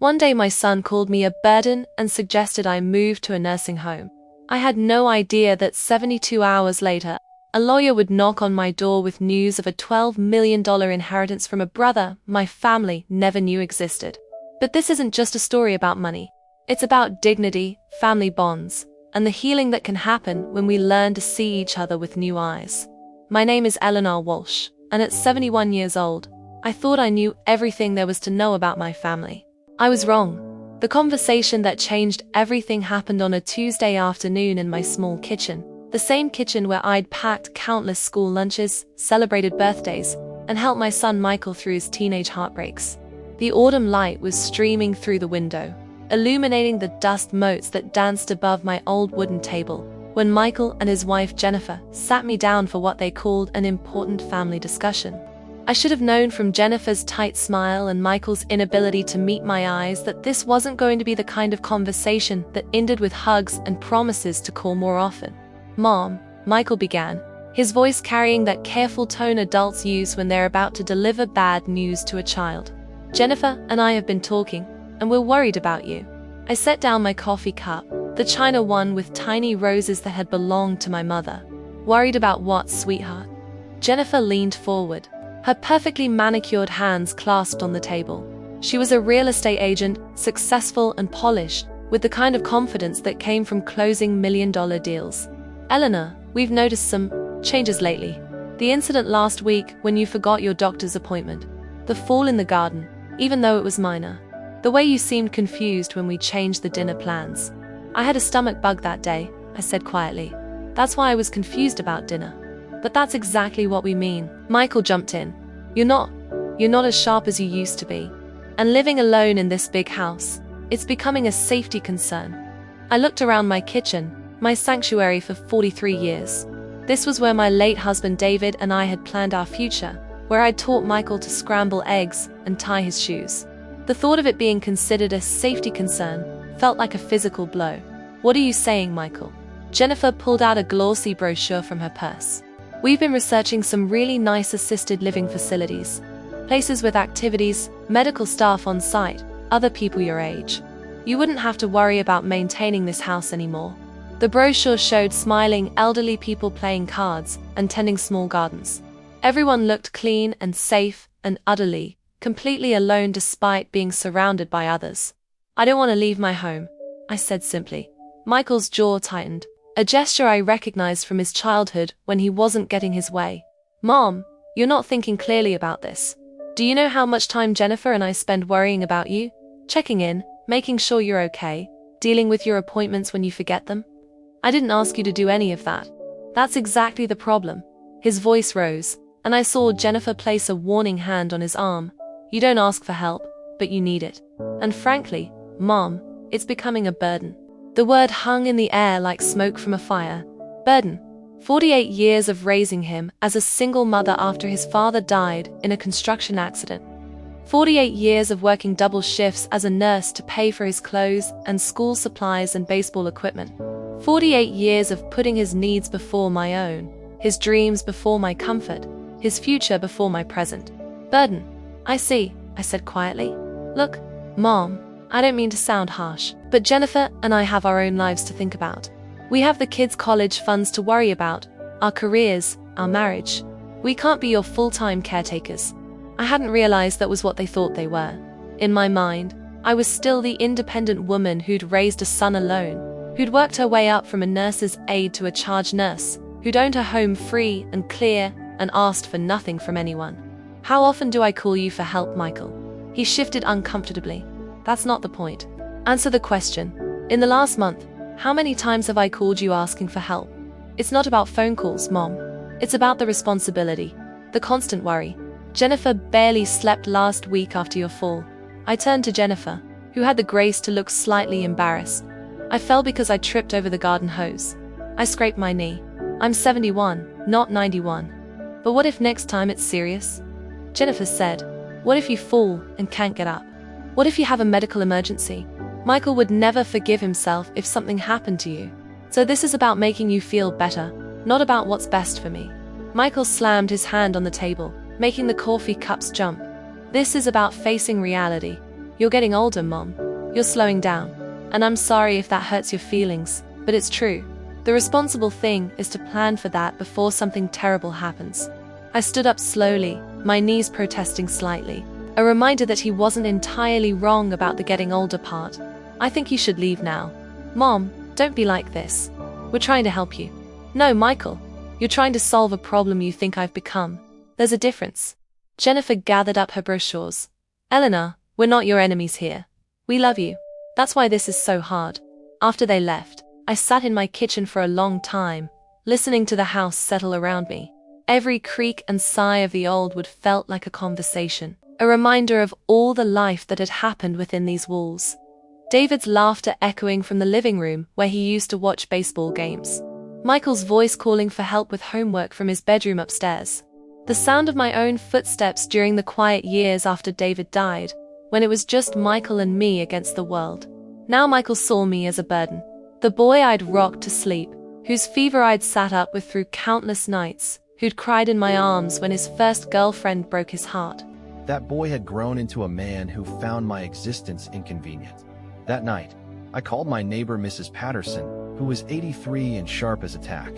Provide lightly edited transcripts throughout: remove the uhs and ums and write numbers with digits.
One day my son called me a burden and suggested I move to a nursing home. I had no idea that 72 hours later, a lawyer would knock on my door with news of a $12 million inheritance from a brother my family never knew existed. But this isn't just a story about money. It's about dignity, family bonds, and the healing that can happen when we learn to see each other with new eyes. My name is Eleanor Walsh, and at 71 years old, I thought I knew everything there was to know about my family. I was wrong. The conversation that changed everything happened on a Tuesday afternoon in my small kitchen, the same kitchen where I'd packed countless school lunches, celebrated birthdays, and helped my son Michael through his teenage heartbreaks. The autumn light was streaming through the window, illuminating the dust motes that danced above my old wooden table, when Michael and his wife Jennifer sat me down for what they called an important family discussion. I should have known from Jennifer's tight smile and Michael's inability to meet my eyes that this wasn't going to be the kind of conversation that ended with hugs and promises to call more often. "Mom," Michael began, his voice carrying that careful tone adults use when they're about to deliver bad news to a child. "Jennifer and I have been talking, and we're worried about you." I set down my coffee cup, the china one with tiny roses that had belonged to my mother. "Worried about what, sweetheart?" Jennifer leaned forward, her perfectly manicured hands clasped on the table. She was a real estate agent, successful and polished, with the kind of confidence that came from closing million-dollar deals. "Eleanor, we've noticed some changes lately. The incident last week when you forgot your doctor's appointment. The fall in the garden, even though it was minor. The way you seemed confused when we changed the dinner plans. I had a stomach bug that day," I said quietly. "That's why I was confused about dinner." "But that's exactly what we mean," Michael jumped in. You're not as sharp as you used to be. And living alone in this big house, it's becoming a safety concern." I looked around my kitchen, my sanctuary for 43 years. This was where my late husband David and I had planned our future, where I'd taught Michael to scramble eggs and tie his shoes. The thought of it being considered a safety concern felt like a physical blow. "What are you saying, Michael?" Jennifer pulled out a glossy brochure from her purse. "We've been researching some really nice assisted living facilities. Places with activities, medical staff on site, other people your age. You wouldn't have to worry about maintaining this house anymore." The brochure showed smiling elderly people playing cards and tending small gardens. Everyone looked clean and safe and utterly, completely alone despite being surrounded by others. "I don't want to leave my home," I said simply. Michael's jaw tightened, a gesture I recognized from his childhood when he wasn't getting his way. "Mom, you're not thinking clearly about this. Do you know how much time Jennifer and I spend worrying about you? Checking in, making sure you're okay, dealing with your appointments when you forget them? I didn't ask you to do any of that." "That's exactly the problem." His voice rose, and I saw Jennifer place a warning hand on his arm. "You don't ask for help, but you need it. And frankly, Mom, it's becoming a burden." The word hung in the air like smoke from a fire. Burden. 48 years of raising him as a single mother after his father died in a construction accident. 48 years of working double shifts as a nurse to pay for his clothes and school supplies and baseball equipment. 48 years of putting his needs before my own, his dreams before my comfort, his future before my present. "Burden. I see," I said quietly. "Look, Mom, I don't mean to sound harsh, but Jennifer and I have our own lives to think about. We have the kids' college funds to worry about, our careers, our marriage. We can't be your full-time caretakers." I hadn't realized that was what they thought they were. In my mind, I was still the independent woman who'd raised a son alone, who'd worked her way up from a nurse's aide to a charge nurse, who'd owned her home free and clear and asked for nothing from anyone. "How often do I call you for help, Michael?" He shifted uncomfortably. "That's not the point. Answer the question. In the last month, how many times have I called you asking for help?" "It's not about phone calls, Mom. It's about the responsibility, the constant worry. Jennifer barely slept last week after your fall." I turned to Jennifer, who had the grace to look slightly embarrassed. "I fell because I tripped over the garden hose. I scraped my knee. I'm 71, not 91. But what if next time it's serious?" Jennifer said, "What if you fall and can't get up? What if you have a medical emergency? Michael would never forgive himself if something happened to you. So this is about making you feel better, not about what's best for me." Michael slammed his hand on the table, making the coffee cups jump. "This is about facing reality. You're getting older, Mom. You're slowing down. And I'm sorry if that hurts your feelings, but it's true. The responsible thing is to plan for that before something terrible happens. I stood up slowly, my knees protesting slightly. A reminder that he wasn't entirely wrong about the getting older part. I think you should leave now. Mom, don't be like this. We're trying to help you. No, Michael. You're trying to solve a problem you think I've become. There's a difference. Jennifer gathered up her brochures. Eleanor, we're not your enemies here. We love you. That's why this is so hard. After they left, I sat in my kitchen for a long time, listening to the house settle around me. Every creak and sigh of the old wood felt like a conversation, a reminder of all the life that had happened within these walls. David's laughter echoing from the living room where he used to watch baseball games. Michael's voice calling for help with homework from his bedroom upstairs. The sound of my own footsteps during the quiet years after David died, when it was just Michael and me against the world. Now Michael saw me as a burden. The boy I'd rocked to sleep, whose fever I'd sat up with through countless nights, who'd cried in my arms when his first girlfriend broke his heart. That boy had grown into a man who found my existence inconvenient. That night, I called my neighbor Mrs. Patterson, who was 83 and sharp as a tack.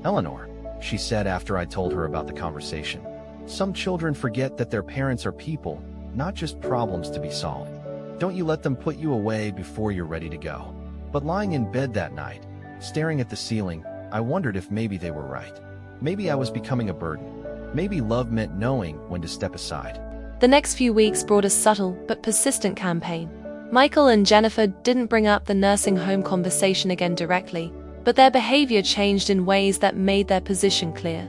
"Eleanor," she said after I told her about the conversation, "some children forget that their parents are people, not just problems to be solved. Don't you let them put you away before you're ready to go." But lying in bed that night, staring at the ceiling, I wondered if maybe they were right. Maybe I was becoming a burden. Maybe love meant knowing when to step aside. The next few weeks brought a subtle but persistent campaign. Michael and Jennifer didn't bring up the nursing home conversation again directly, but their behavior changed in ways that made their position clear.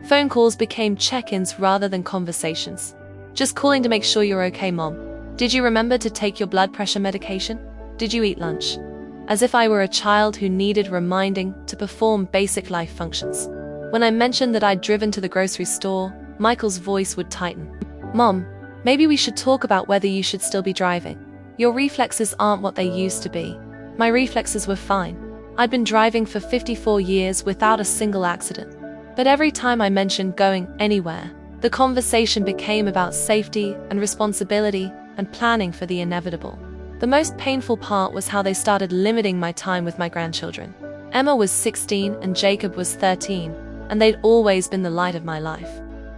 Phone calls became check-ins rather than conversations. "Just calling to make sure you're okay, Mom. Did you remember to take your blood pressure medication? Did you eat lunch?" As if I were a child who needed reminding to perform basic life functions. When I mentioned that I'd driven to the grocery store, Michael's voice would tighten. "Mom, maybe we should talk about whether you should still be driving. Your reflexes aren't what they used to be." My reflexes were fine. I'd been driving for 54 years without a single accident. But every time I mentioned going anywhere, the conversation became about safety and responsibility and planning for the inevitable. The most painful part was how they started limiting my time with my grandchildren. Emma was 16 and Jacob was 13, and they'd always been the light of my life.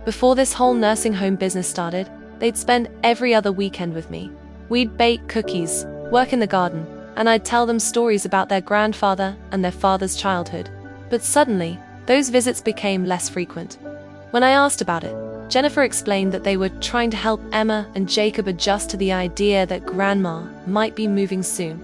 Before this whole nursing home business started, they'd spend every other weekend with me. We'd bake cookies, work in the garden, and I'd tell them stories about their grandfather and their father's childhood. But suddenly, those visits became less frequent. When I asked about it, Jennifer explained that they were trying to help Emma and Jacob adjust to the idea that Grandma might be moving soon,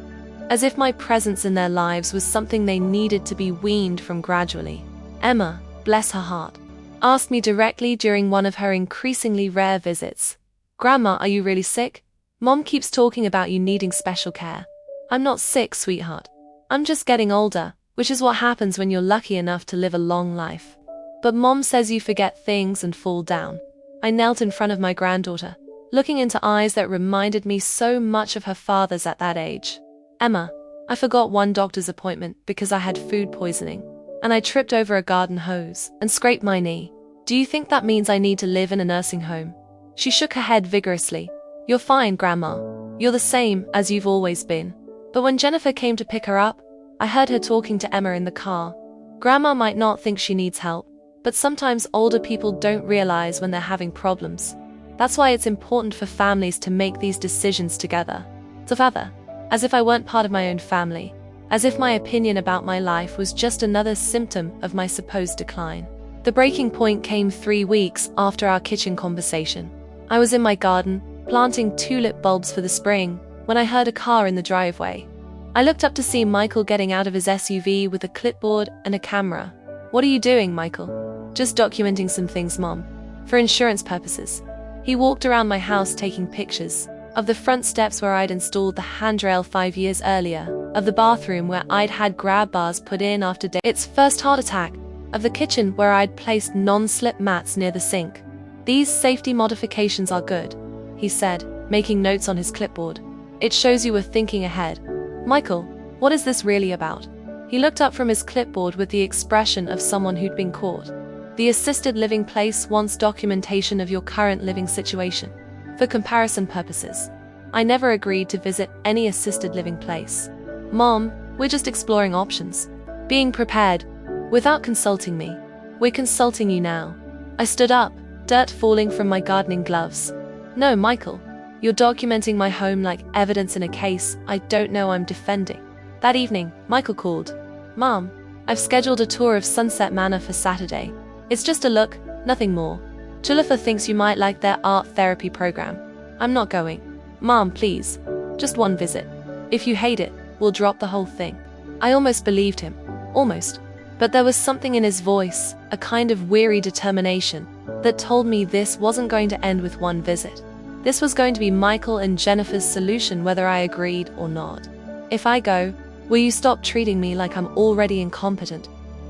as if my presence in their lives was something they needed to be weaned from gradually. Emma, bless her heart, asked me directly during one of her increasingly rare visits, "Grandma, are you really sick? Mom keeps talking about you needing special care." "I'm not sick, sweetheart. I'm just getting older, which is what happens when you're lucky enough to live a long life. But Mom says you forget things and fall down." I knelt in front of my granddaughter, looking into eyes that reminded me so much of her father's at that age. "Emma, I forgot one doctor's appointment because I had food poisoning, and I tripped over a garden hose and scraped my knee. Do you think that means I need to live in a nursing home?" She shook her head vigorously. "You're fine, Grandma. You're the same as you've always been." But when Jennifer came to pick her up, I heard her talking to Emma in the car. "Grandma might not think she needs help, but sometimes older people don't realize when they're having problems. That's why it's important for families to make these decisions together." Together, as if I weren't part of my own family, as if my opinion about my life was just another symptom of my supposed decline. The breaking point came 3 weeks after our kitchen conversation. I was in my garden, planting tulip bulbs for the spring, when I heard a car in the driveway. I looked up to see Michael getting out of his SUV with a clipboard and a camera. "What are you doing, Michael?" "Just documenting some things, Mom. For insurance purposes." He walked around my house taking pictures. Of the front steps where I'd installed the handrail 5 years earlier. Of the bathroom where I'd had grab bars put in after its first heart attack. Of the kitchen where I'd placed non-slip mats near the sink. "These safety modifications are good," he said, making notes on his clipboard. "It shows you were thinking ahead." "Michael, what is this really about?" He looked up from his clipboard with the expression of someone who'd been caught. "The assisted living place wants documentation of your current living situation. For comparison purposes." I never agreed to visit any assisted living place. Mom, we're just exploring options. Being prepared, without consulting me. We're consulting you now. I stood up, dirt falling from my gardening gloves. No, Michael. You're documenting my home like evidence in a case I don't know I'm defending. That evening, Michael called. Mom, I've scheduled a tour of Sunset Manor for Saturday. It's just a look, nothing more. Chulafa thinks you might like their art therapy program. I'm not going. Mom, please. Just one visit. If you hate it, we'll drop the whole thing. I almost believed him. Almost. But there was something in his voice, a kind of weary determination, that told me this wasn't going to end with one visit. This was going to be Michael and Jennifer's solution whether I agreed or not. If I go, will you stop treating me like I'm already incompetent?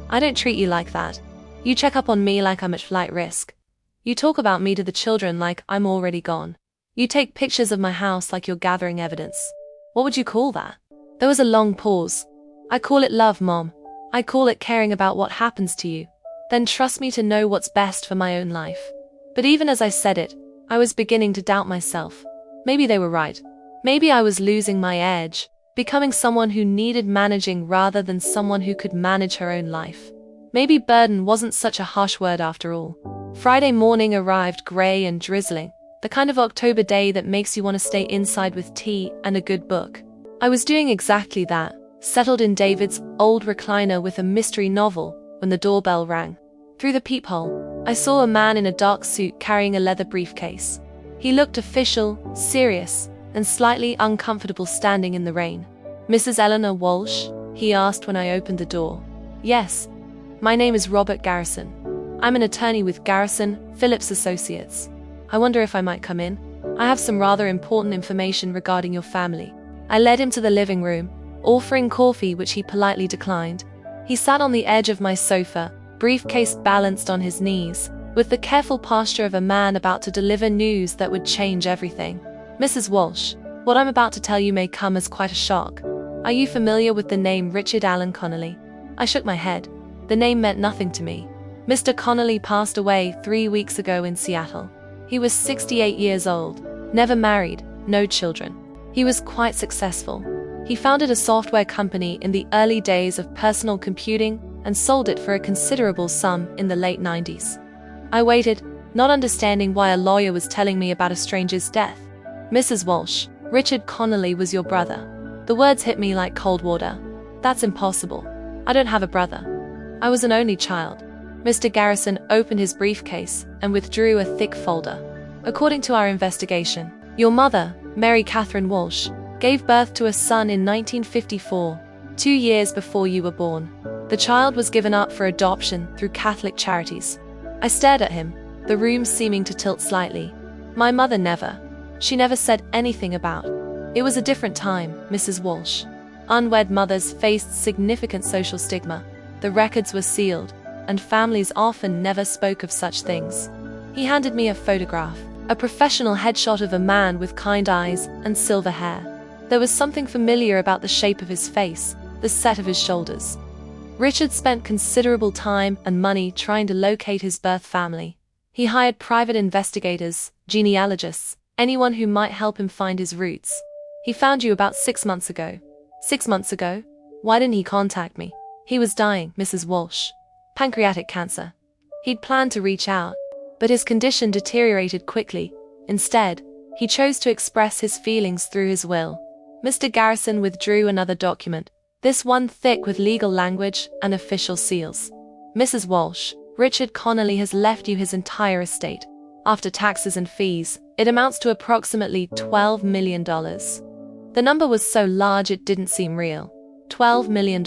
I don't treat you like that. You check up on me like I'm at flight risk. You talk about me to the children like I'm already gone. You take pictures of my house like you're gathering evidence. What would you call that? There was a long pause. I call it love, Mom. I call it caring about what happens to you. Then trust me to know what's best for my own life. But even as I said it, I was beginning to doubt myself. Maybe they were right. Maybe I was losing my edge, becoming someone who needed managing rather than someone who could manage her own life. Maybe burden wasn't such a harsh word after all. Friday morning arrived grey and drizzling, the kind of October day that makes you want to stay inside with tea and a good book. I was doing exactly that, settled in David's old recliner with a mystery novel, when the doorbell rang. Through the peephole, I saw a man in a dark suit carrying a leather briefcase. He looked official, serious, and slightly uncomfortable standing in the rain. Mrs. Eleanor Walsh? He asked when I opened the door. Yes. My name is Robert Garrison. I'm an attorney with Garrison, Phillips Associates. I wonder if I might come in? I have some rather important information regarding your family. I led him to the living room, offering coffee which he politely declined. He sat on the edge of my sofa, briefcase balanced on his knees, with the careful posture of a man about to deliver news that would change everything. Mrs. Walsh, what I'm about to tell you may come as quite a shock. Are you familiar with the name Richard Allen Connolly? I shook my head. The name meant nothing to me. Mr. Connolly passed away 3 weeks ago in Seattle. He was 68 years old, never married, no children. He was quite successful. He founded a software company in the early days of personal computing and sold it for a considerable sum in the late 90s. I waited, not understanding why a lawyer was telling me about a stranger's death. Mrs. Walsh, Richard Connolly was your brother. The words hit me like cold water. That's impossible. I don't have a brother. I was an only child. Mr. Garrison opened his briefcase and withdrew a thick folder. According to our investigation, your mother, Mary Catherine Walsh, gave birth to a son in 1954, 2 years before you were born. The child was given up for adoption through Catholic charities. I stared at him, the room seeming to tilt slightly. My mother never. She never said anything about. It was a different time, Mrs. Walsh. Unwed mothers faced significant social stigma. The records were sealed, and families often never spoke of such things. He handed me a photograph, a professional headshot of a man with kind eyes and silver hair. There was something familiar about the shape of his face, the set of his shoulders. Richard spent considerable time and money trying to locate his birth family. He hired private investigators, genealogists, anyone who might help him find his roots. He found you about 6 months ago. 6 months ago? Why didn't he contact me? He was dying, Mrs. Walsh. Pancreatic cancer. He'd planned to reach out, but his condition deteriorated quickly. Instead, he chose to express his feelings through his will. Mr. Garrison withdrew another document, this one thick with legal language and official seals. Mrs. Walsh, Richard Connolly has left you his entire estate. After taxes and fees, it amounts to approximately $12 million. The number was so large it didn't seem real. $12 million.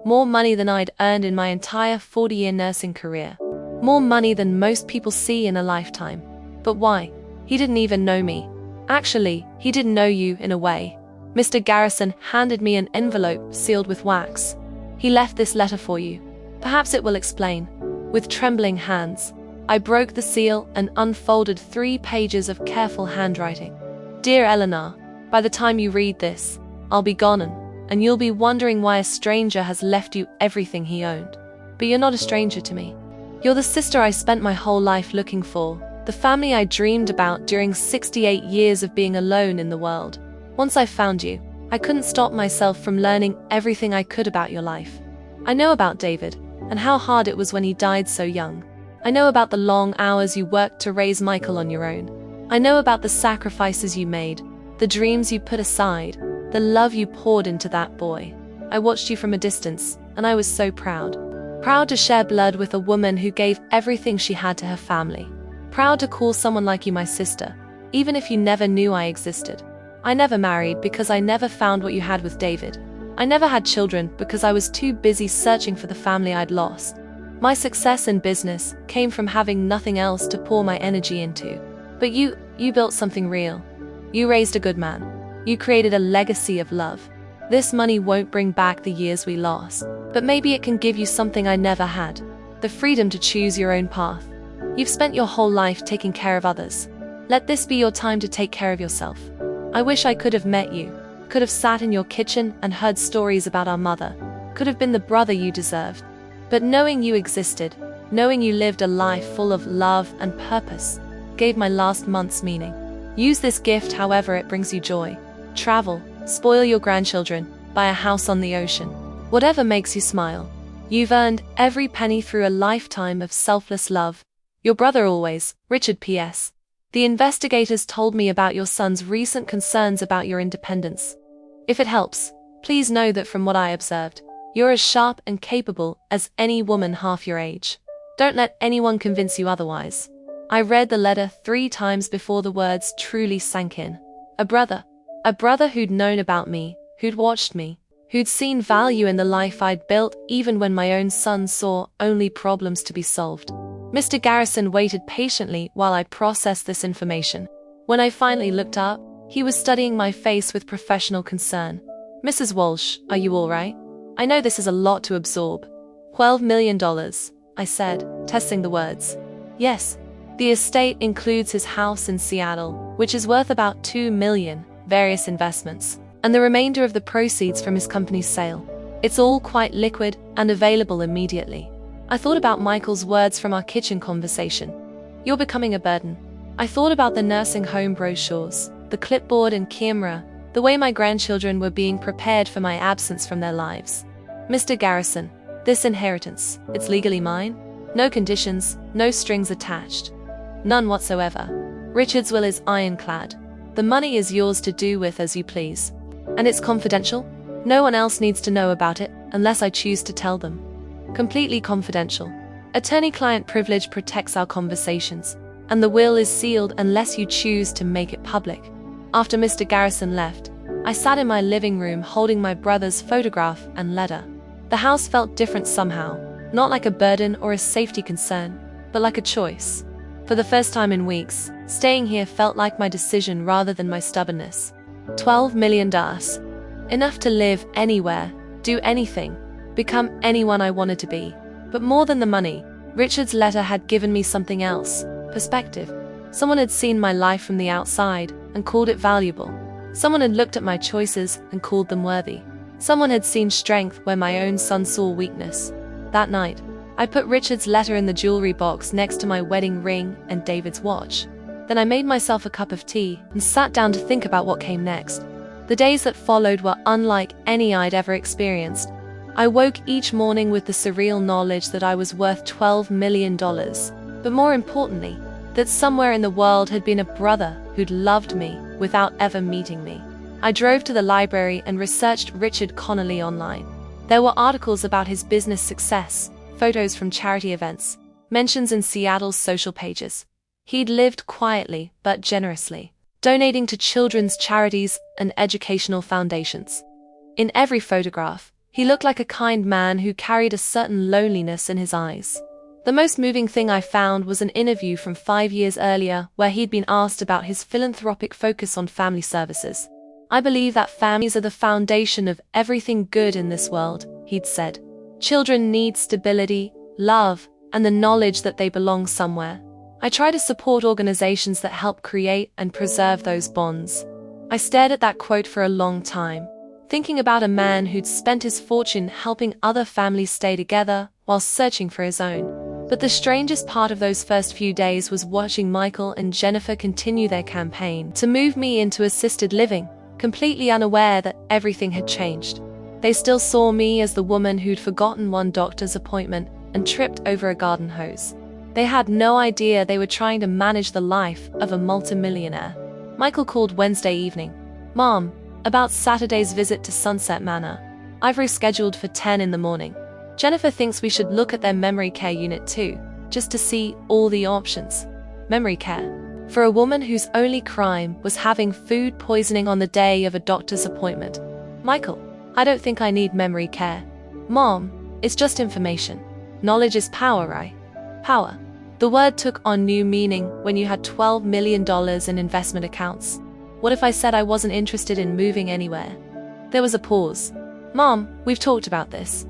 More money than I'd earned in my entire 40-year nursing career. More money than most people see in a lifetime. But why? He didn't even know me. Actually, he didn't know you in a way. Mr. Garrison handed me an envelope sealed with wax. He left this letter for you. Perhaps it will explain. With trembling hands, I broke the seal and unfolded 3 pages of careful handwriting. Dear Eleanor, by the time you read this, I'll be gone and you'll be wondering why a stranger has left you everything he owned. But you're not a stranger to me. You're the sister I spent my whole life looking for, The family I dreamed about during 68 years of being alone in the world. Once I found you, I couldn't stop myself from learning everything I could about your life. I know about David, and how hard it was when he died so young. I know about the long hours you worked to raise Michael on your own. I know about the sacrifices you made, the dreams you put aside, the love you poured into that boy. I watched you from a distance, and I was so proud. Proud to share blood with a woman who gave everything she had to her family. Proud to call someone like you my sister, even if you never knew I existed. I never married because I never found what you had with David. I never had children because I was too busy searching for the family I'd lost. My success in business came from having nothing else to pour my energy into. But you built something real. You raised a good man. You created a legacy of love. This money won't bring back the years we lost, but maybe it can give you something I never had: the freedom to choose your own path. You've spent your whole life taking care of others. Let this be your time to take care of yourself. I wish I could have met you, could have sat in your kitchen and heard stories about our mother, could have been the brother you deserved. But knowing you existed, knowing you lived a life full of love and purpose, gave my last months meaning. Use this gift however it brings you joy. Travel, spoil your grandchildren, buy a house on the ocean. Whatever makes you smile. You've earned every penny through a lifetime of selfless love. Your brother always, Richard. P.S. The investigators told me about your son's recent concerns about your independence. If it helps, please know that from what I observed, you're as sharp and capable as any woman half your age. Don't let anyone convince you otherwise. I read the letter 3 times before the words truly sank in. A brother who'd known about me, who'd watched me, who'd seen value in the life I'd built even when my own son saw only problems to be solved. Mr. Garrison waited patiently while I processed this information. When I finally looked up, he was studying my face with professional concern. "Mrs. Walsh, are you all right? I know this is a lot to absorb." $12 million, I said, testing the words. "Yes. The estate includes his house in Seattle, which is worth about $2 million, various investments, and the remainder of the proceeds from his company's sale. It's all quite liquid and available immediately." I thought about Michael's words from our kitchen conversation. "You're becoming a burden." I thought about the nursing home brochures, the clipboard and camera, the way my grandchildren were being prepared for my absence from their lives. "Mr. Garrison, this inheritance, it's legally mine. No conditions, no strings attached. None whatsoever. Richard's will is ironclad. The money is yours to do with as you please. And it's confidential. No one else needs to know about it unless I choose to tell them. Completely confidential. Attorney-client privilege protects our conversations, and the will is sealed unless you choose to make it public." After Mr. Garrison left, I sat in my living room holding my brother's photograph and letter. The house felt different somehow, not like a burden or a safety concern, but like a choice. For the first time in weeks, staying here felt like my decision rather than my stubbornness. $12 million. Enough to live anywhere, do anything, become anyone I wanted to be. But more than the money, Richard's letter had given me something else: perspective. Someone had seen my life from the outside and called it valuable. Someone had looked at my choices and called them worthy. Someone had seen strength where my own son saw weakness. That night, I put Richard's letter in the jewelry box next to my wedding ring and David's watch. Then I made myself a cup of tea and sat down to think about what came next. The days that followed were unlike any I'd ever experienced. I woke each morning with the surreal knowledge that I was worth $12 million, but more importantly, that somewhere in the world had been a brother who'd loved me without ever meeting me. I drove to the library and researched Richard Connolly online. There were articles about his business success, photos from charity events, mentions in Seattle's social pages. He'd lived quietly but generously, donating to children's charities and educational foundations. In every photograph, he looked like a kind man who carried a certain loneliness in his eyes. The most moving thing I found was an interview from 5 years earlier where he'd been asked about his philanthropic focus on family services. "I believe that families are the foundation of everything good in this world," he'd said. "Children need stability, love, and the knowledge that they belong somewhere. I try to support organizations that help create and preserve those bonds." I stared at that quote for a long time, thinking about a man who'd spent his fortune helping other families stay together while searching for his own. But the strangest part of those first few days was watching Michael and Jennifer continue their campaign to move me into assisted living, completely unaware that everything had changed. They still saw me as the woman who'd forgotten one doctor's appointment and tripped over a garden hose. They had no idea they were trying to manage the life of a multimillionaire. Michael called Wednesday evening. "Mom, about Saturday's visit to Sunset Manor. I've rescheduled for 10 in the morning. Jennifer thinks we should look at their memory care unit too, just to see all the options." Memory care? For a woman whose only crime was having food poisoning on the day of a doctor's appointment. "Michael, I don't think I need memory care." "Mom, it's just information. Knowledge is power, right?" Power. The word took on new meaning when you had $12 million in investment accounts. What if I said I wasn't interested in moving anywhere? There was a pause. "Mom, we've talked about this.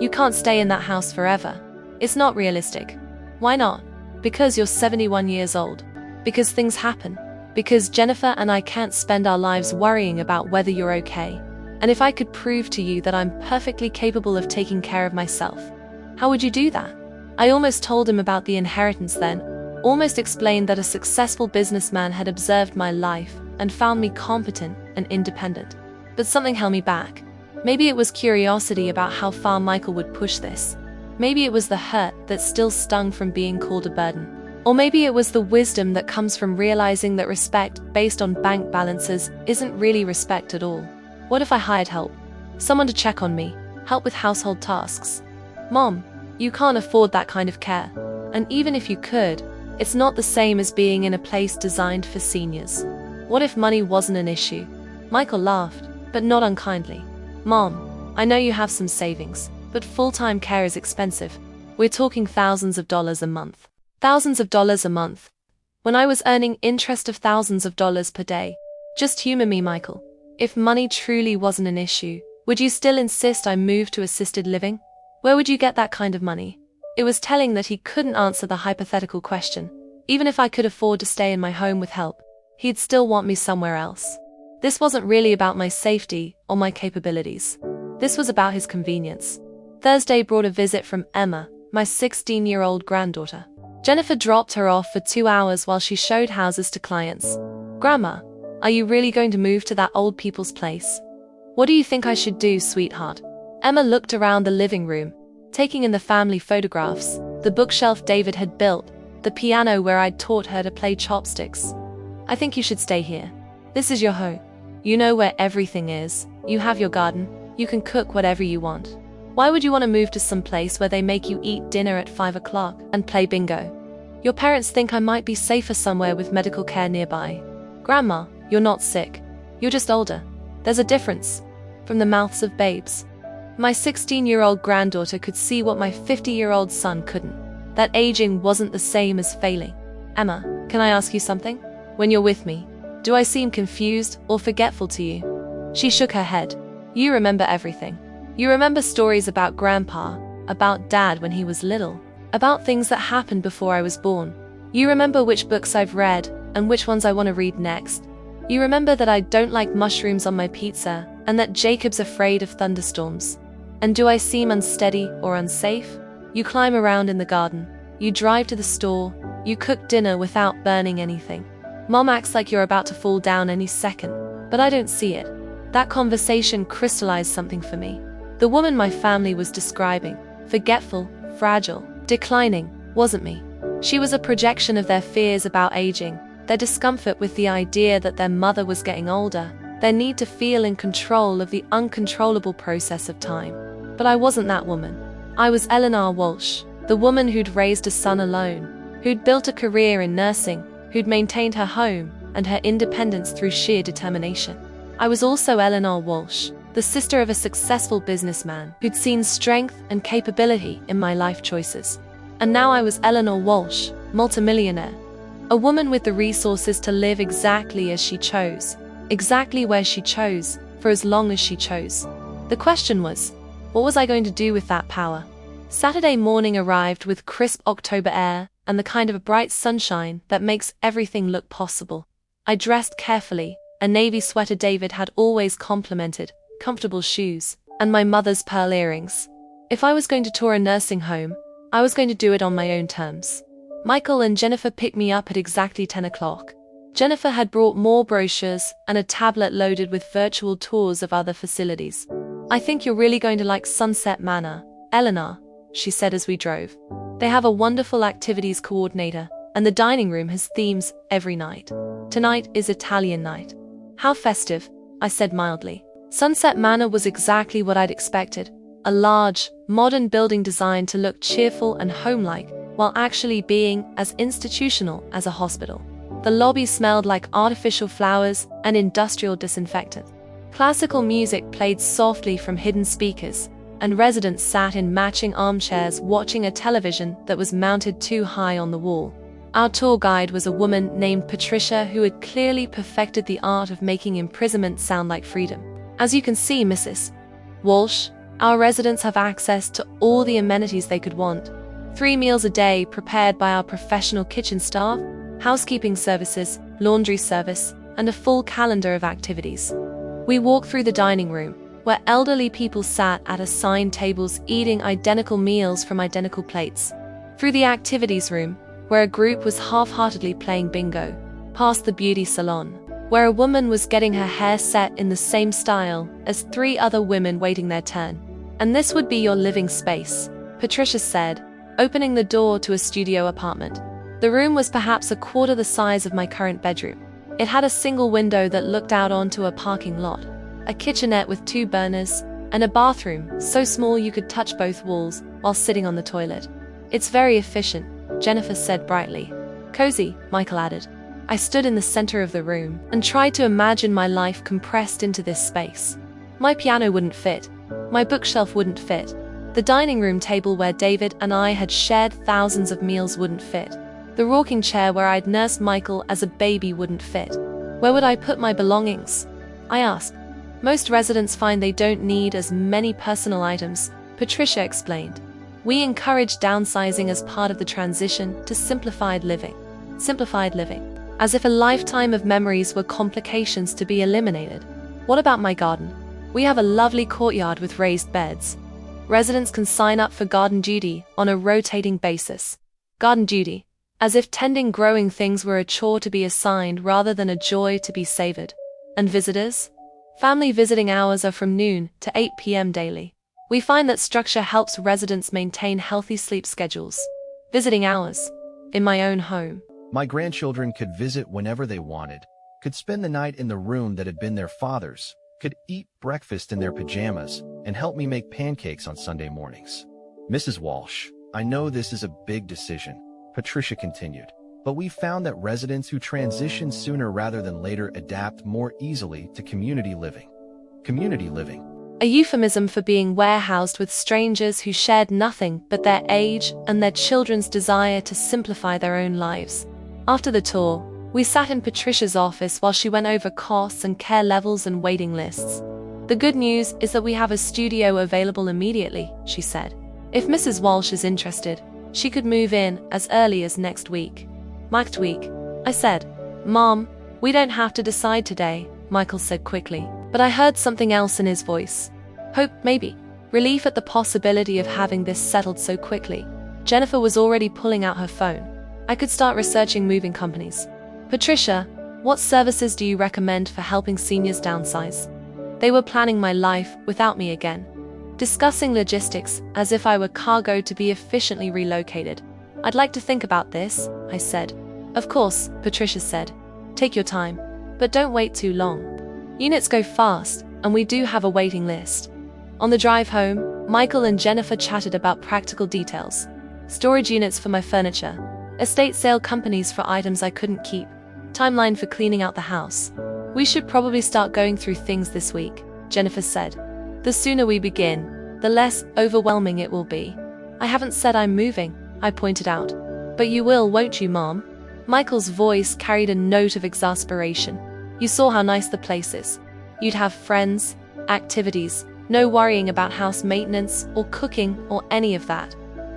You can't stay in that house forever. It's not realistic." "Why not?" "Because you're 71 years old. Because things happen. Because Jennifer and I can't spend our lives worrying about whether you're okay. And if I could prove to you that I'm perfectly capable of taking care of myself." "How would you do that?" I almost told him about the inheritance then, almost explained that a successful businessman had observed my life and found me competent and independent. But something held me back. Maybe it was curiosity about how far Michael would push this. Maybe it was the hurt that still stung from being called a burden. Or maybe it was the wisdom that comes from realizing that respect based on bank balances isn't really respect at all. What if I hired help? Someone to check on me, help with household tasks. "Mom, you can't afford that kind of care. And even if you could, it's not the same as being in a place designed for seniors." What if money wasn't an issue? Michael laughed, but not unkindly. "Mom, I know you have some savings, but full-time care is expensive. We're talking thousands of dollars a month." Thousands of dollars a month. When I was earning interest of thousands of dollars per day. Just humor me, Michael. If money truly wasn't an issue, would you still insist I move to assisted living? Where would you get that kind of money? It was telling that he couldn't answer the hypothetical question. Even if I could afford to stay in my home with help, he'd still want me somewhere else. This wasn't really about my safety or my capabilities. This was about his convenience. Thursday brought a visit from Emma, my 16-year-old granddaughter. Jennifer dropped her off for 2 hours while she showed houses to clients. "Grandma, are you really going to move to that old people's place? What do you think I should do, sweetheart?" Emma looked around the living room, taking in the family photographs, the bookshelf David had built, the piano where I'd taught her to play chopsticks. "I think you should stay here. This is your home. You know where everything is. You have your garden. You can cook whatever you want. Why would you want to move to some place where they make you eat dinner at 5 o'clock and play bingo? Your parents think I might be safer somewhere with medical care nearby." "Grandma, you're not sick. You're just older. There's a difference." From the mouths of babes. My 16-year-old granddaughter could see what my 50-year-old son couldn't. That aging wasn't the same as failing. "Emma, can I ask you something? When you're with me, do I seem confused or forgetful to you?" She shook her head. "You remember everything. You remember stories about Grandpa, about Dad when he was little, about things that happened before I was born. You remember which books I've read and which ones I want to read next. You remember that I don't like mushrooms on my pizza and that Jacob's afraid of thunderstorms. And do I seem unsteady or unsafe? You climb around in the garden. You drive to the store. You cook dinner without burning anything. Mom acts like you're about to fall down any second, but I don't see it." That conversation crystallized something for me. The woman my family was describing, forgetful, fragile, declining, wasn't me. She was a projection of their fears about aging, their discomfort with the idea that their mother was getting older, their need to feel in control of the uncontrollable process of time. But I wasn't that woman. I was Eleanor Walsh, the woman who'd raised a son alone, who'd built a career in nursing, who'd maintained her home and her independence through sheer determination. I was also Eleanor Walsh, the sister of a successful businessman who'd seen strength and capability in my life choices. And now I was Eleanor Walsh, multimillionaire. A woman with the resources to live exactly as she chose, exactly where she chose, for as long as she chose. The question was, what was I going to do with that power? Saturday morning arrived with crisp October air and the kind of bright sunshine that makes everything look possible. I dressed carefully, a navy sweater David had always complimented, comfortable shoes, and my mother's pearl earrings. If I was going to tour a nursing home, I was going to do it on my own terms. Michael and Jennifer picked me up at exactly 10 o'clock. Jennifer had brought more brochures and a tablet loaded with virtual tours of other facilities. I think you're really going to like Sunset Manor, Eleanor, she said as we drove. They have a wonderful activities coordinator, and the dining room has themes every night. Tonight is Italian night. How festive, I said mildly. Sunset Manor was exactly what I'd expected. A large, modern building designed to look cheerful and homelike, while actually being as institutional as a hospital. The lobby smelled like artificial flowers and industrial disinfectant. Classical music played softly from hidden speakers, and residents sat in matching armchairs watching a television that was mounted too high on the wall. Our tour guide was a woman named Patricia who had clearly perfected the art of making imprisonment sound like freedom. As you can see, Mrs. Walsh, our residents have access to all the amenities they could want. 3 meals a day prepared by our professional kitchen staff, housekeeping services, laundry service, and a full calendar of activities. We walked through the dining room, where elderly people sat at assigned tables eating identical meals from identical plates. Through the activities room, where a group was half-heartedly playing bingo. Past the beauty salon, where a woman was getting her hair set in the same style as 3 other women waiting their turn. And this would be your living space, Patricia said, opening the door to a studio apartment. The room was perhaps a quarter the size of my current bedroom. It had a single window that looked out onto a parking lot, a kitchenette with 2 burners, and a bathroom so small you could touch both walls while sitting on the toilet. It's very efficient, Jennifer said brightly. Cozy, Michael added. I stood in the center of the room and tried to imagine my life compressed into this space. My piano wouldn't fit. My bookshelf wouldn't fit. The dining room table where David and I had shared thousands of meals wouldn't fit. The rocking chair where I'd nursed Michael as a baby wouldn't fit. Where would I put my belongings? I asked. Most residents find they don't need as many personal items, Patricia explained. We encourage downsizing as part of the transition to simplified living. Simplified living. As if a lifetime of memories were complications to be eliminated. What about my garden? We have a lovely courtyard with raised beds. Residents can sign up for garden duty on a rotating basis. Garden duty, as if tending growing things were a chore to be assigned rather than a joy to be savored. And visitors? Family visiting hours are from noon to 8 p.m. daily. We find that structure helps residents maintain healthy sleep schedules. Visiting hours. In my own home. My grandchildren could visit whenever they wanted, could spend the night in the room that had been their father's, could eat breakfast in their pajamas, and help me make pancakes on Sunday mornings. Mrs. Walsh, I know this is a big decision, Patricia continued, but we found that residents who transition sooner rather than later adapt more easily to community living. Community living. A euphemism for being warehoused with strangers who shared nothing but their age and their children's desire to simplify their own lives. After the tour, we sat in Patricia's office while she went over costs and care levels and waiting lists. The good news is that we have a studio available immediately, she said. If Mrs. Walsh is interested, she could move in as early as next week. Next week, I said. Mom, we don't have to decide today, Michael said quickly, but I heard something else in his voice. Hope, maybe. Relief at the possibility of having this settled so quickly. Jennifer was already pulling out her phone. I could start researching moving companies. Patricia, what services do you recommend for helping seniors downsize? They were planning my life without me again. Discussing logistics as if I were cargo to be efficiently relocated. I'd like to think about this, I said. Of course, Patricia said. Take your time, but don't wait too long. Units go fast, and we do have a waiting list. On the drive home, Michael and Jennifer chatted about practical details. Storage units for my furniture. Estate sale companies for items I couldn't keep. Timeline for cleaning out the house. We should probably start going through things this week, Jennifer said. The sooner we begin, the less overwhelming it will be. I haven't said I'm moving, I pointed out. But you will, won't you, Mom? Michael's voice carried a note of exasperation. You saw how nice the place is. You'd have friends, activities, no worrying about house maintenance or cooking or any of that.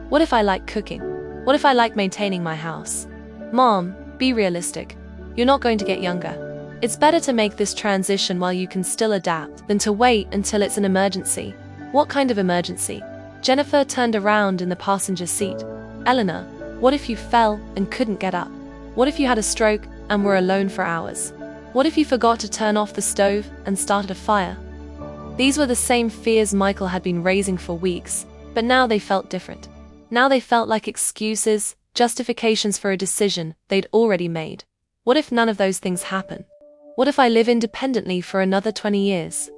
What if I like cooking? What if I like maintaining my house? Mom, be realistic. You're not going to get younger. It's better to make this transition while you can still adapt than to wait until it's an emergency. What kind of emergency? Jennifer turned around in the passenger seat. Eleanor, what if you fell and couldn't get up? What if you had a stroke and were alone for hours? What if you forgot to turn off the stove and started a fire? These were the same fears Michael had been raising for weeks, but now they felt different. Now they felt like excuses, justifications for a decision they'd already made. What if none of those things happen? What if I live independently for another 20 years?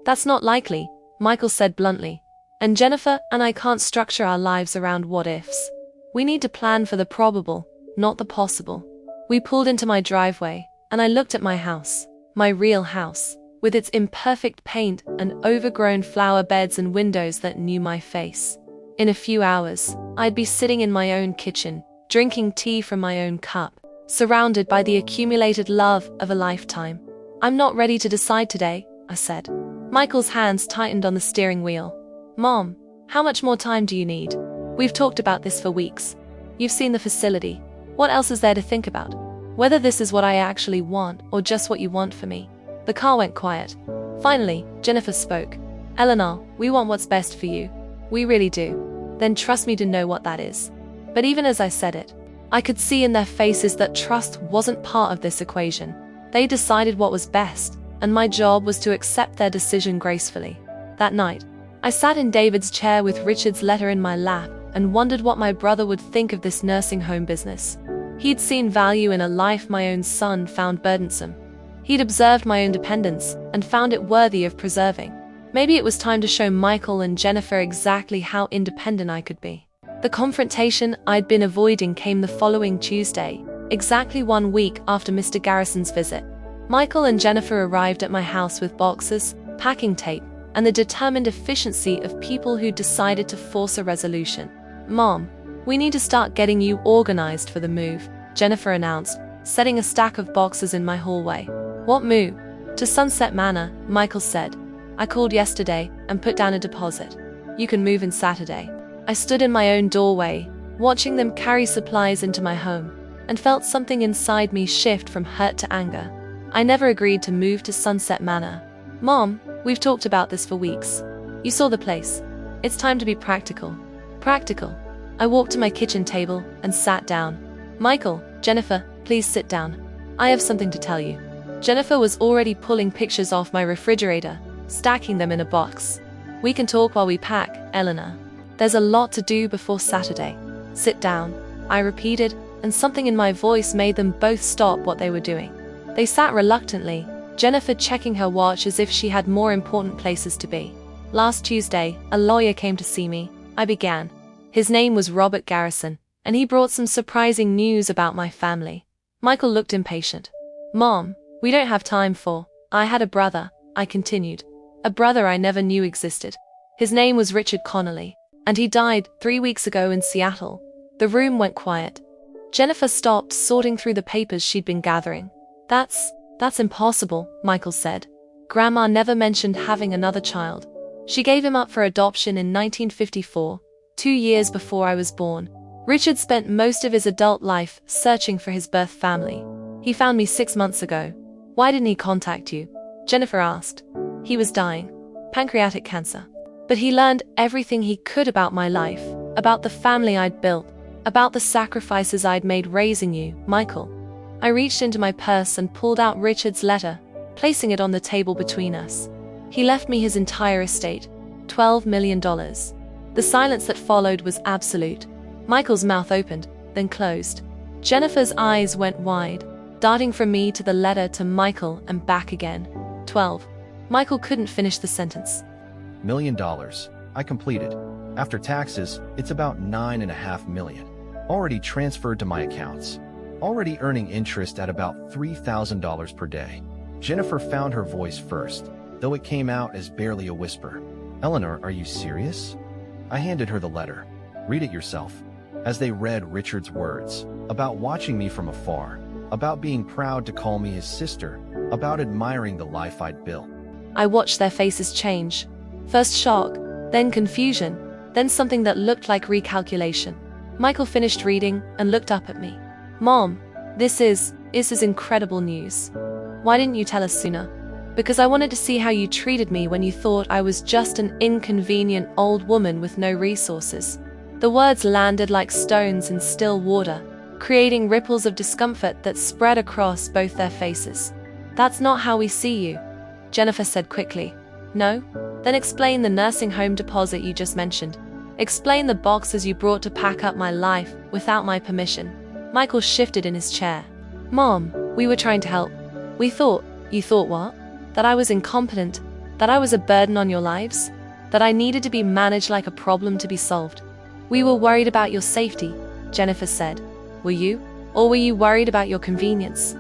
That's not likely, Michael said bluntly. And Jennifer and I can't structure our lives around what-ifs. We need to plan for the probable, not the possible. We pulled into my driveway, and I looked at my house, my real house, with its imperfect paint and overgrown flower beds and windows that knew my face. In a few hours, I'd be sitting in my own kitchen, drinking tea from my own cup, surrounded by the accumulated love of a lifetime. I'm not ready to decide today, I said. Michael's hands tightened on the steering wheel. Mom, how much more time do you need? We've talked about this for weeks. You've seen the facility. What else is there to think about? Whether this is what I actually want or just what you want for me. The car went quiet. Finally, Jennifer spoke. Eleanor, we want what's best for you. We really do. Then trust me to know what that is. But even as I said it, I could see in their faces that trust wasn't part of this equation. They decided what was best, and my job was to accept their decision gracefully. That night, I sat in David's chair with Richard's letter in my lap and wondered what my brother would think of this nursing home business. He'd seen value in a life my own son found burdensome. He'd observed my own dependence and found it worthy of preserving. Maybe it was time to show Michael and Jennifer exactly how independent I could be. The confrontation I'd been avoiding came the following Tuesday, exactly 1 week after Mr. Garrison's visit. Michael and Jennifer arrived at my house with boxes, packing tape, and the determined efficiency of people who decided to force a resolution. Mom, we need to start getting you organized for the move, Jennifer announced, setting a stack of boxes in my hallway. What move? To Sunset Manor, Michael said. I called yesterday and put down a deposit. You can move in Saturday. I stood in my own doorway, watching them carry supplies into my home, and felt something inside me shift from hurt to anger. I never agreed to move to Sunset Manor. Mom, we've talked about this for weeks. You saw the place. It's time to be practical. Practical. I walked to my kitchen table and sat down. Michael, Jennifer, please sit down. I have something to tell you. Jennifer was already pulling pictures off my refrigerator, stacking them in a box. We can talk while we pack, Eleanor. There's a lot to do before Saturday. Sit down, I repeated, and something in my voice made them both stop what they were doing. They sat reluctantly, Jennifer checking her watch as if she had more important places to be. Last Tuesday, a lawyer came to see me, I began. His name was Robert Garrison, and he brought some surprising news about my family. Michael looked impatient. Mom, we don't have time for. I had a brother, I continued. A brother I never knew existed. His name was Richard Connolly, and he died 3 weeks ago in Seattle. The room went quiet. Jennifer stopped sorting through the papers she'd been gathering. That's impossible, Michael said. Grandma never mentioned having another child. She gave him up for adoption in 1954, 2 years before I was born. Richard spent most of his adult life searching for his birth family. He found me 6 months ago. Why didn't he contact you? Jennifer asked. He was dying. Pancreatic cancer. But he learned everything he could about my life, about the family I'd built, about the sacrifices I'd made raising you, Michael. I reached into my purse and pulled out Richard's letter, placing it on the table between us. He left me his entire estate, $12 million. The silence that followed was absolute. Michael's mouth opened, then closed. Jennifer's eyes went wide, darting from me to the letter to Michael and back again. 12. Michael couldn't finish the sentence. $1 million. I completed. After taxes, it's about $9.5 million. Already transferred to my accounts. Already earning interest at about $3,000 per day. Jennifer found her voice first, though it came out as barely a whisper. Eleanor, are you serious? I handed her the letter. Read it yourself. As they read Richard's words, about watching me from afar, about being proud to call me his sister, about admiring the life I'd built. I watched their faces change. First shock, then confusion, then something that looked like recalculation. Michael finished reading and looked up at me. Mom, this is incredible news. Why didn't you tell us sooner? Because I wanted to see how you treated me when you thought I was just an inconvenient old woman with no resources. The words landed like stones in still water, creating ripples of discomfort that spread across both their faces. That's not how we see you, Jennifer said quickly. No? Then explain the nursing home deposit you just mentioned. Explain the boxes you brought to pack up my life without my permission. Michael shifted in his chair. Mom, we were trying to help. We thought. You thought what? That I was incompetent? That I was a burden on your lives? That I needed to be managed like a problem to be solved? We were worried about your safety, Jennifer said. Were you? Or were you worried about your convenience?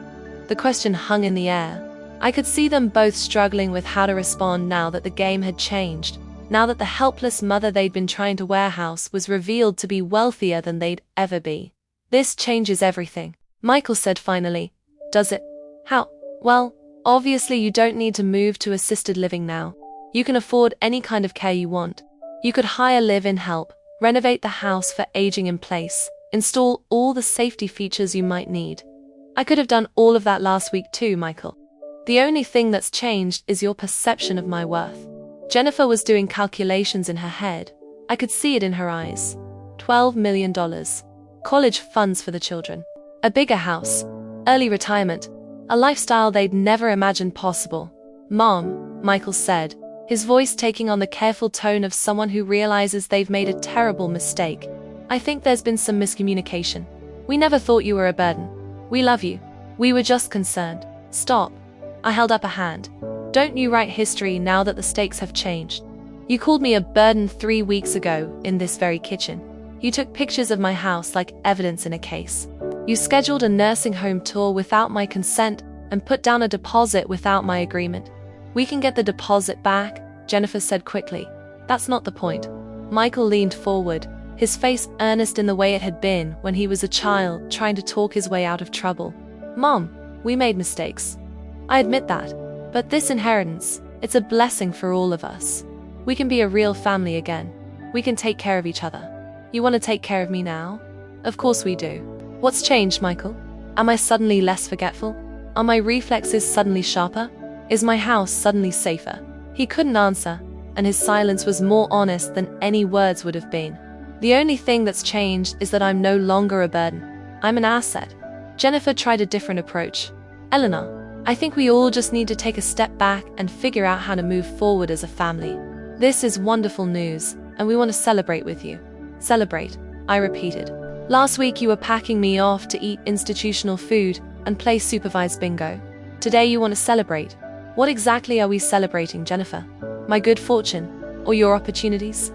The question hung in the air. I could see them both struggling with how to respond now that the game had changed, now that the helpless mother they'd been trying to warehouse was revealed to be wealthier than they'd ever be. This changes everything, Michael said finally. Does it? How? Well, obviously you don't need to move to assisted living now. You can afford any kind of care you want. You could hire live-in help, renovate the house for aging in place, install all the safety features you might need. I could have done all of that last week too, Michael. The only thing that's changed is your perception of my worth. Jennifer was doing calculations in her head. I could see it in her eyes. $12 million. College funds for the children. A bigger house. Early retirement. A lifestyle they'd never imagined possible. Mom, Michael said, his voice taking on the careful tone of someone who realizes they've made a terrible mistake. I think there's been some miscommunication. We never thought you were a burden. We love you. We were just concerned. Stop. I held up a hand. Don't you write history now that the stakes have changed. You called me a burden 3 weeks ago in this very kitchen. You took pictures of my house like evidence in a case. You scheduled a nursing home tour without my consent and put down a deposit without my agreement. We can get the deposit back, Jennifer said quickly. That's not the point. Michael leaned forward, his face earnest in the way it had been when he was a child trying to talk his way out of trouble. Mom, we made mistakes. I admit that. But this inheritance, it's a blessing for all of us. We can be a real family again. We can take care of each other. You want to take care of me now? Of course we do. What's changed, Michael? Am I suddenly less forgetful? Are my reflexes suddenly sharper? Is my house suddenly safer? He couldn't answer, and his silence was more honest than any words would have been. The only thing that's changed is that I'm no longer a burden. I'm an asset. Jennifer tried a different approach. Eleanor, I think we all just need to take a step back and figure out how to move forward as a family. This is wonderful news, and we want to celebrate with you. Celebrate, I repeated. Last week you were packing me off to eat institutional food and play supervised bingo. Today you want to celebrate. What exactly are we celebrating, Jennifer? My good fortune, or your opportunities?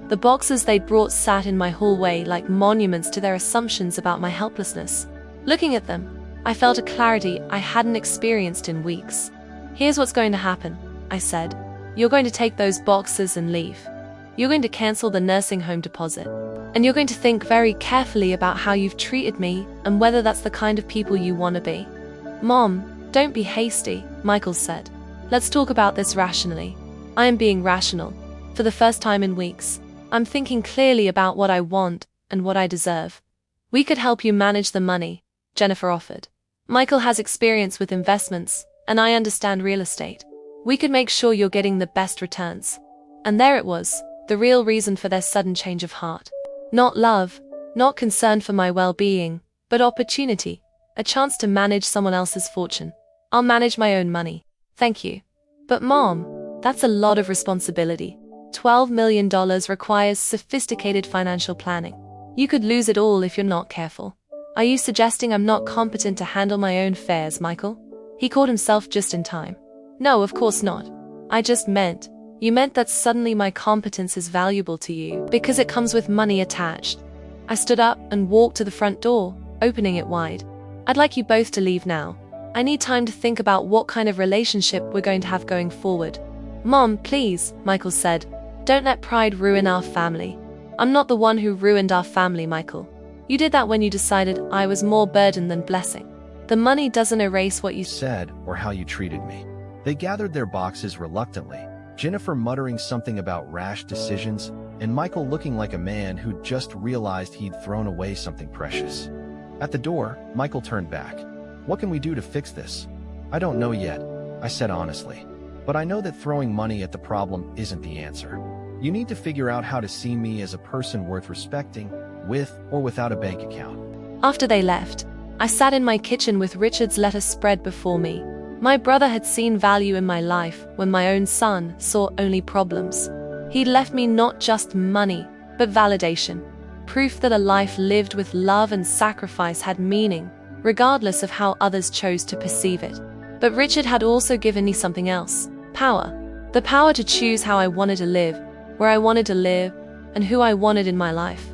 The boxes they'd brought sat in my hallway like monuments to their assumptions about my helplessness. Looking at them, I felt a clarity I hadn't experienced in weeks. Here's what's going to happen, I said. You're going to take those boxes and leave. You're going to cancel the nursing home deposit. And you're going to think very carefully about how you've treated me and whether that's the kind of people you want to be. Mom, don't be hasty, Michael said. Let's talk about this rationally. I am being rational. For the first time in weeks, I'm thinking clearly about what I want and what I deserve. We could help you manage the money, Jennifer offered. Michael has experience with investments, and I understand real estate. We could make sure you're getting the best returns. And there it was, the real reason for their sudden change of heart. Not love, not concern for my well-being, but opportunity, a chance to manage someone else's fortune. I'll manage my own money. Thank you. But Mom, that's a lot of responsibility. $12 million requires sophisticated financial planning. You could lose it all if you're not careful. Are you suggesting I'm not competent to handle my own affairs, Michael? He caught himself just in time. No, of course not. I just meant, you meant that suddenly my competence is valuable to you because it comes with money attached. I stood up and walked to the front door, opening it wide. I'd like you both to leave now. I need time to think about what kind of relationship we're going to have going forward. Mom, please, Michael said. Don't let pride ruin our family. I'm not the one who ruined our family, Michael. You did that when you decided I was more burden than blessing. The money doesn't erase what you said or how you treated me. They gathered their boxes reluctantly, Jennifer muttering something about rash decisions, and Michael looking like a man who'd just realized he'd thrown away something precious. At the door, Michael turned back. What can we do to fix this? I don't know yet. I said honestly. But I know that throwing money at the problem isn't the answer. You need to figure out how to see me as a person worth respecting, with or without a bank account. After they left, I sat in my kitchen with Richard's letter spread before me. My brother had seen value in my life when my own son saw only problems. He'd left me not just money, but validation. Proof that a life lived with love and sacrifice had meaning, regardless of how others chose to perceive it. But Richard had also given me something else: power. The power to choose how I wanted to live, where I wanted to live, and who I wanted in my life.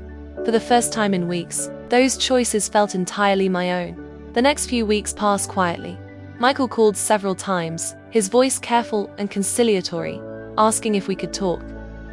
For the first time in weeks, those choices felt entirely my own. The next few weeks passed quietly. Michael called several times, his voice careful and conciliatory, asking if we could talk.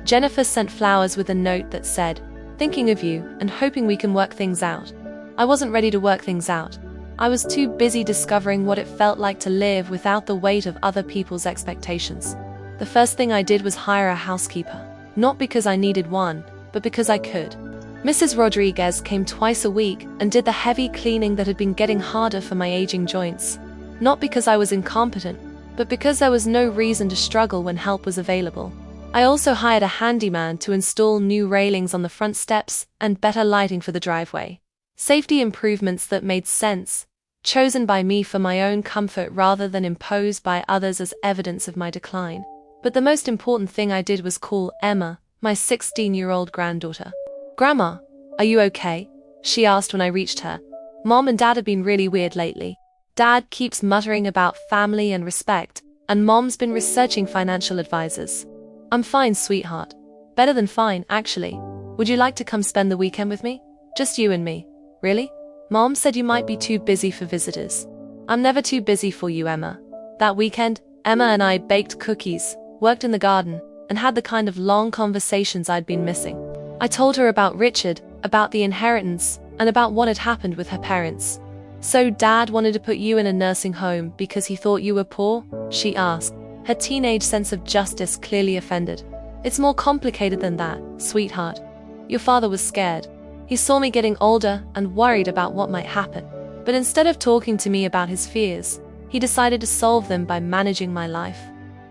Jennifer sent flowers with a note that said, "Thinking of you and hoping we can work things out." I wasn't ready to work things out. I was too busy discovering what it felt like to live without the weight of other people's expectations. The first thing I did was hire a housekeeper, not because I needed one, but because I could. Mrs. Rodriguez came twice a week and did the heavy cleaning that had been getting harder for my aging joints. Not because I was incompetent, but because there was no reason to struggle when help was available. I also hired a handyman to install new railings on the front steps and better lighting for the driveway. Safety improvements that made sense, chosen by me for my own comfort rather than imposed by others as evidence of my decline. But the most important thing I did was call Emma, my 16-year-old granddaughter. "Grandma, are you okay?" she asked when I reached her. "Mom and Dad have been really weird lately. Dad keeps muttering about family and respect, and Mom's been researching financial advisors." "I'm fine, sweetheart. Better than fine, actually. Would you like to come spend the weekend with me? Just you and me." "Really? Mom said you might be too busy for visitors." "I'm never too busy for you, Emma." That weekend, Emma and I baked cookies, worked in the garden, and had the kind of long conversations I'd been missing. I told her about Richard, about the inheritance, and about what had happened with her parents. "So Dad wanted to put you in a nursing home because he thought you were poor?" she asked, her teenage sense of justice clearly offended. "It's more complicated than that, sweetheart. Your father was scared. He saw me getting older and worried about what might happen. But instead of talking to me about his fears, he decided to solve them by managing my life."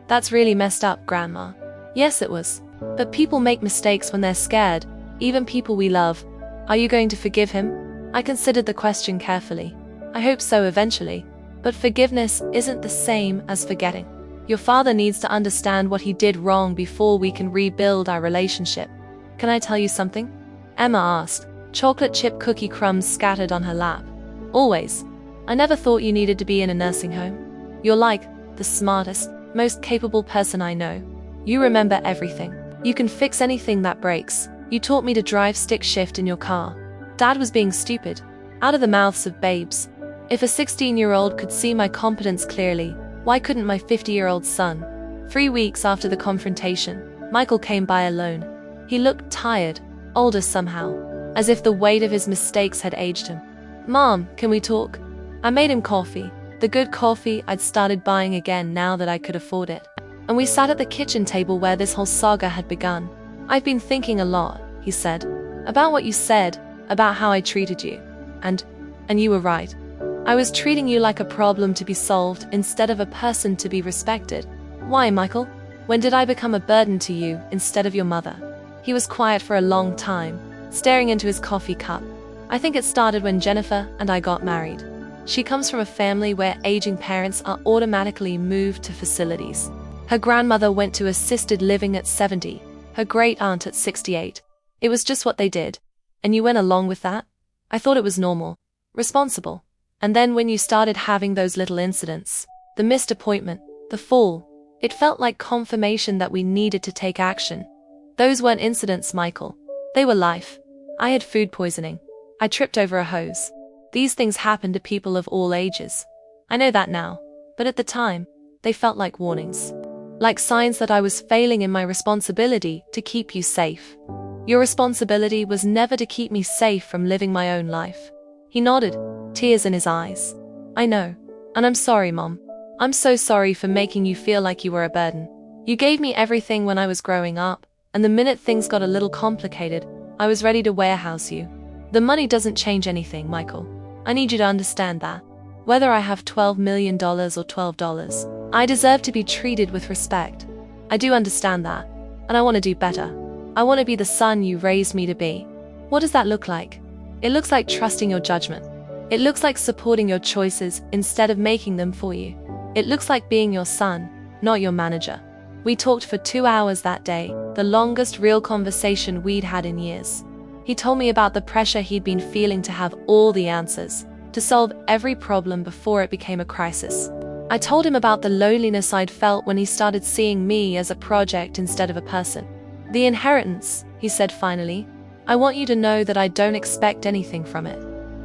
"That's really messed up, Grandma." "Yes, it was. But people make mistakes when they're scared, even people we love. Are you going to forgive him?" I considered the question carefully. "I hope so eventually. But forgiveness isn't the same as forgetting. Your father needs to understand what he did wrong before we can rebuild our relationship." "Can I tell you something?" Emma asked, chocolate chip cookie crumbs scattered on her lap. "Always. I never thought you needed to be in a nursing home. You're like the smartest, most capable person I know. You remember everything. You can fix anything that breaks. You taught me to drive stick shift in your car. Dad was being stupid." Out of the mouths of babes. If a 16-year-old could see my competence clearly, why couldn't my 50-year-old son? 3 weeks after the confrontation, Michael came by alone. He looked tired, older somehow, as if the weight of his mistakes had aged him. "Mom, can we talk?" I made him coffee, the good coffee I'd started buying again now that I could afford it. And we sat at the kitchen table where this whole saga had begun. "I've been thinking a lot," he said, "about what you said, about how I treated you. And you were right. I was treating you like a problem to be solved instead of a person to be respected." "Why, Michael? When did I become a burden to you instead of your mother?" He was quiet for a long time, staring into his coffee cup. "I think it started when Jennifer and I got married. She comes from a family where aging parents are automatically moved to facilities. Her grandmother went to assisted living at 70, her great-aunt at 68. It was just what they did. And you went along with that? I thought it was normal, responsible. And then when you started having those little incidents, the missed appointment, the fall, it felt like confirmation that we needed to take action. Those weren't incidents, Michael. They were life. I had food poisoning. I tripped over a hose. These things happen to people of all ages. I know that now, but at the time, they felt like warnings. Like signs that I was failing in my responsibility to keep you safe. Your responsibility was never to keep me safe from living my own life." He nodded, tears in his eyes. "I know. And I'm sorry, Mom. I'm so sorry for making you feel like you were a burden. You gave me everything when I was growing up, and the minute things got a little complicated, I was ready to warehouse you. The money doesn't change anything, Michael. I need you to understand that. Whether I have $12 million or $12, I deserve to be treated with respect. I do understand that, and I want to do better. I want to be the son you raised me to be. What does that look like? It looks like trusting your judgment. It looks like supporting your choices instead of making them for you. It looks like being your son, not your manager. We talked for 2 hours that day, the longest real conversation we'd had in years. He told me about the pressure he'd been feeling to have all the answers, to solve every problem before it became a crisis. I told him about the loneliness I'd felt when he started seeing me as a project instead of a person. The inheritance, he said finally. I want you to know that I don't expect anything from it.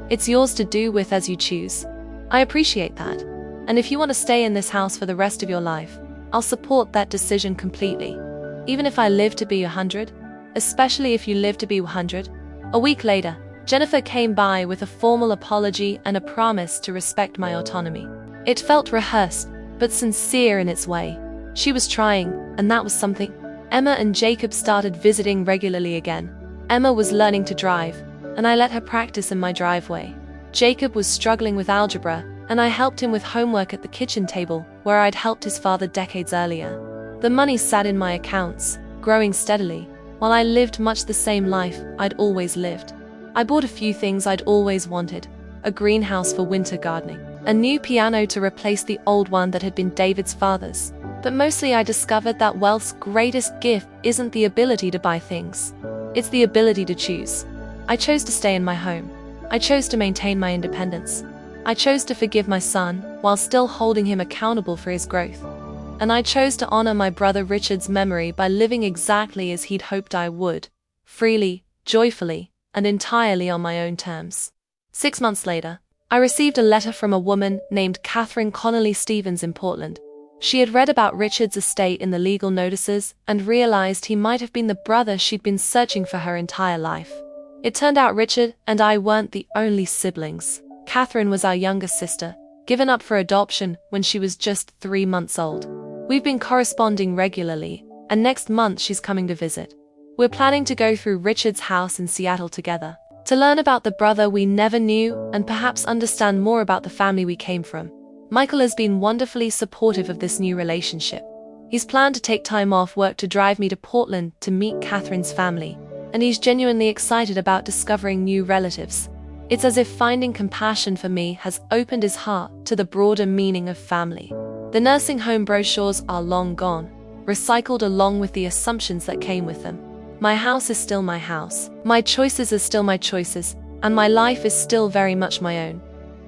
It's yours to do with as you choose. I appreciate that. And if you want to stay in this house for the rest of your life, I'll support that decision completely. Even if I live to be 100, especially if you live to be 100. A week later, Jennifer came by with a formal apology and a promise to respect my autonomy. It felt rehearsed, but sincere in its way. She was trying, and that was something. Emma and Jacob started visiting regularly again. Emma was learning to drive, and I let her practice in my driveway. Jacob was struggling with algebra, and I helped him with homework at the kitchen table, where I'd helped his father decades earlier. The money sat in my accounts, growing steadily, while I lived much the same life I'd always lived. I bought a few things I'd always wanted: a greenhouse for winter gardening, a new piano to replace the old one that had been David's father's. But mostly I discovered that wealth's greatest gift isn't the ability to buy things. It's the ability to choose. I chose to stay in my home. I chose to maintain my independence. I chose to forgive my son while still holding him accountable for his growth. And I chose to honor my brother Richard's memory by living exactly as he'd hoped I would, freely, joyfully, and entirely on my own terms. 6 months later, I received a letter from a woman named Catherine Connolly Stevens in Portland. She had read about Richard's estate in the legal notices and realized he might have been the brother she'd been searching for her entire life. It turned out Richard and I weren't the only siblings. Catherine was our youngest sister, given up for adoption when she was just 3 months old. We've been corresponding regularly, and next month she's coming to visit. We're planning to go through Richard's house in Seattle together, to learn about the brother we never knew and perhaps understand more about the family we came from. Michael has been wonderfully supportive of this new relationship. He's planned to take time off work to drive me to Portland to meet Catherine's family, and he's genuinely excited about discovering new relatives. It's as if finding compassion for me has opened his heart to the broader meaning of family. The nursing home brochures are long gone, recycled along with the assumptions that came with them. My house is still my house, my choices are still my choices, and my life is still very much my own.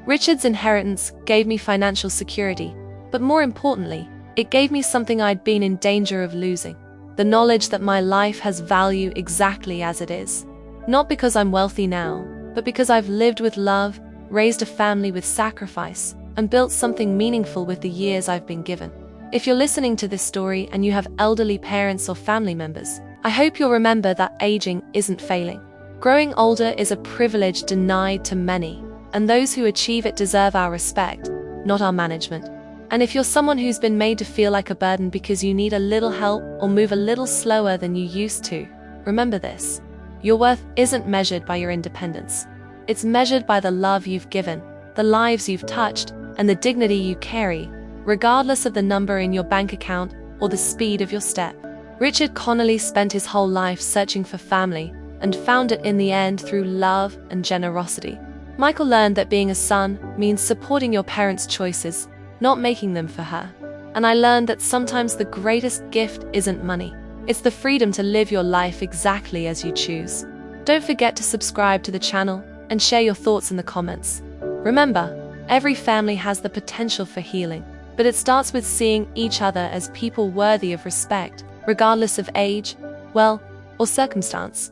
Richard's inheritance gave me financial security, but more importantly, it gave me something I'd been in danger of losing: the knowledge that my life has value exactly as it is. Not because I'm wealthy now, but because I've lived with love, raised a family with sacrifice, and built something meaningful with the years I've been given. If you're listening to this story and you have elderly parents or family members, I hope you'll remember that aging isn't failing. Growing older is a privilege denied to many, and those who achieve it deserve our respect, not our management. And if you're someone who's been made to feel like a burden because you need a little help or move a little slower than you used to, remember this: your worth isn't measured by your independence. It's measured by the love you've given, the lives you've touched, and the dignity you carry, regardless of the number in your bank account or the speed of your step. Richard Connolly spent his whole life searching for family and found it in the end through love and generosity. Michael learned that being a son means supporting your parents' choices, not making them for her. And I learned that sometimes the greatest gift isn't money. It's the freedom to live your life exactly as you choose. Don't forget to subscribe to the channel and share your thoughts in the comments. Remember, every family has the potential for healing, but it starts with seeing each other as people worthy of respect, regardless of age, wealth, or circumstance.